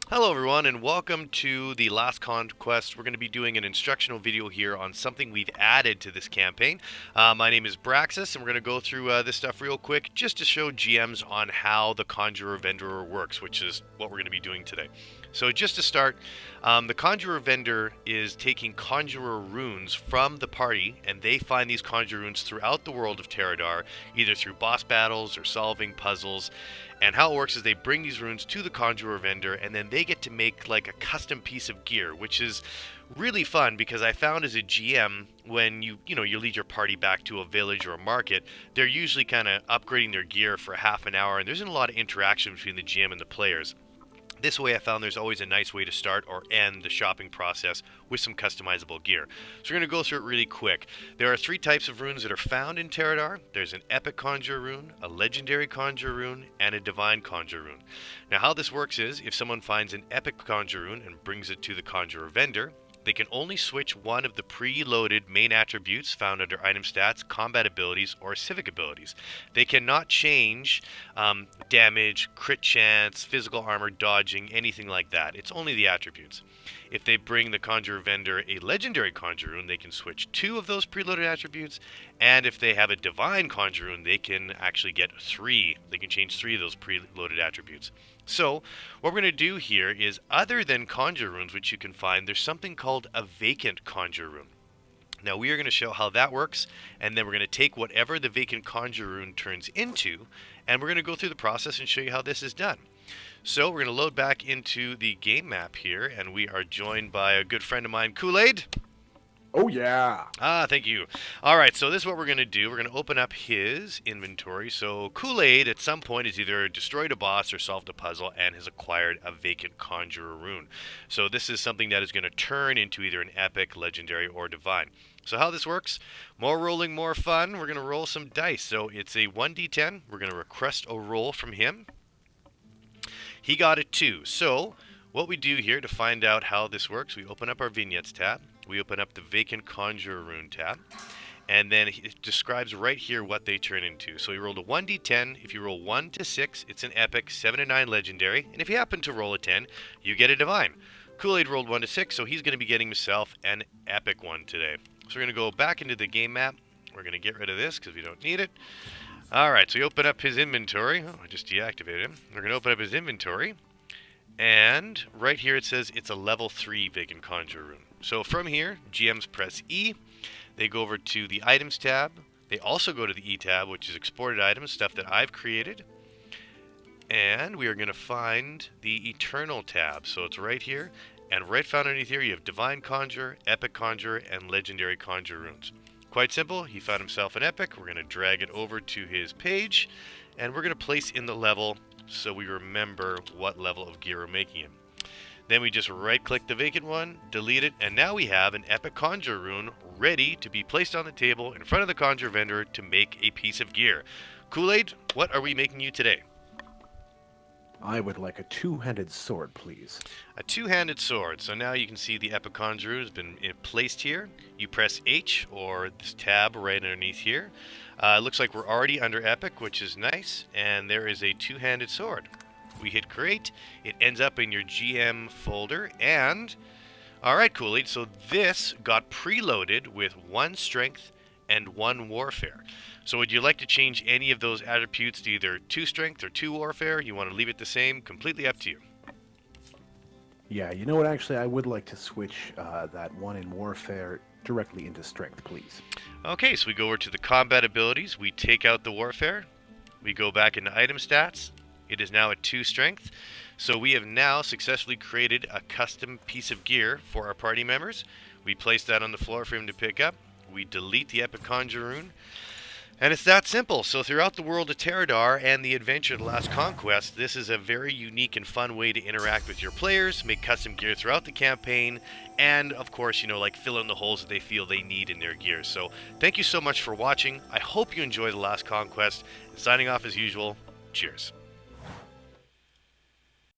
Hello everyone and welcome to the last Conquest. We're going to be doing an instructional video here on something we've added to this campaign. My name is Braxis and we're going to go through this stuff real quick just to show GMs on how the Conjurer Vendor works, which is what we're going to be doing today. So just to start, the Conjurer Vendor is taking Conjurer runes from the party, and they find these Conjurer runes throughout the world of Terradar, either through boss battles or solving puzzles. And how it works is they bring these runes to the Conjurer Vendor, and then they get to make like a custom piece of gear, which is really fun because I found as a GM, when you lead your party back to a village or a market, they're usually kind of upgrading their gear for half an hour, and there's a lot of interaction between the GM and the players. This way I found there's always a nice way to start or end the shopping process with some customizable gear. So we're going to go through it really quick. There are three types of runes that are found in Terradar. There's an Epic Conjuror Rune, a Legendary Conjuror Rune, and a Divine Conjuror Rune. Now how this works is, if someone finds an Epic Conjuror Rune and brings it to the Conjurer Vendor, they can only switch one of the pre-loaded main attributes found under item stats, combat abilities, or civic abilities. They cannot change damage, crit chance, physical armor, dodging, anything like that. It's only the attributes. If they bring the Conjurer Vendor a Legendary Conjuror Rune, they can switch two of those preloaded attributes, and if they have a Divine Conjuror Rune, they can actually get three. They can change three of those preloaded attributes. So, what we're going to do here is, other than Conjure runes, which you can find, there's something called a Vacant Conjuror Rune. Now, we are going to show how that works, and then we're going to take whatever the Vacant Conjuror Rune turns into, and we're going to go through the process and show you how this is done. So, we're going to load back into the game map here, and we are joined by a good friend of mine, Kool-Aid. Oh, yeah. Thank you. All right, so this is what we're going to do. We're going to open up his inventory. So Kool-Aid at some point has either destroyed a boss or solved a puzzle and has acquired a Vacant Conjuror Rune. So this is something that is going to turn into either an Epic, Legendary, or Divine. So how this works, more rolling, more fun. We're going to roll some dice. So it's a 1d10. We're going to request a roll from him. He got a 2. So what we do here to find out how this works, we open up our Vignettes tab. We open up the Vacant Conjuror Rune tab, and then it describes right here what they turn into. So he rolled a 1d10. If you roll 1 to 6, it's an Epic, 7 to 9 Legendary, and if you happen to roll a 10, you get a Divine. Kool-Aid rolled 1 to 6, so he's going to be getting himself an Epic one today. So we're going to go back into the game map. We're going to get rid of this because we don't need it. Alright, so we open up his inventory. Oh, I just deactivated him. We're going to open up his inventory, and right here it says it's a level 3 Vacant Conjuror Rune. So from here, GMs press E, they go over to the Items tab, they also go to the E tab, which is Exported Items, stuff that I've created, and we are going to find the Eternal tab. So it's right here, and right found underneath here you have Divine Conjuror, Epic Conjuror, and Legendary Conjuror Runes. Quite simple, he found himself an Epic. We're going to drag it over to his page, and we're going to place in the level so we remember what level of gear we're making him. Then we just right-click the vacant one, delete it, and now we have an Epic Conjure Rune ready to be placed on the table in front of the Conjure Vendor to make a piece of gear. Kool-Aid, what are we making you today? I would like a two-handed sword, please. A two-handed sword. So now you can see the Epic Conjure has been placed here. You press H, or this tab right underneath here. It looks like we're already under Epic, which is nice, and there is a two-handed sword. We hit create, it ends up in your GM folder, and alright, Kool-Aid, so this got preloaded with 1 strength and 1 warfare. So would you like to change any of those attributes to either 2 strength or 2 warfare? You want to leave it the same? Completely up to you. Yeah, you know what, actually, I would like to switch that 1 in warfare directly into strength, please. Okay, so we go over to the combat abilities, we take out the warfare, we go back into item stats. It is now at 2 strength. So we have now successfully created a custom piece of gear for our party members. We place that on the floor for him to pick up. We delete the Epic Conjuror Rune. And it's that simple. So throughout the world of Terradar and the adventure of the Last Conquest, this is a very unique and fun way to interact with your players, make custom gear throughout the campaign, and of course, like fill in the holes that they feel they need in their gear. So thank you so much for watching. I hope you enjoy the Last Conquest. And signing off as usual, cheers.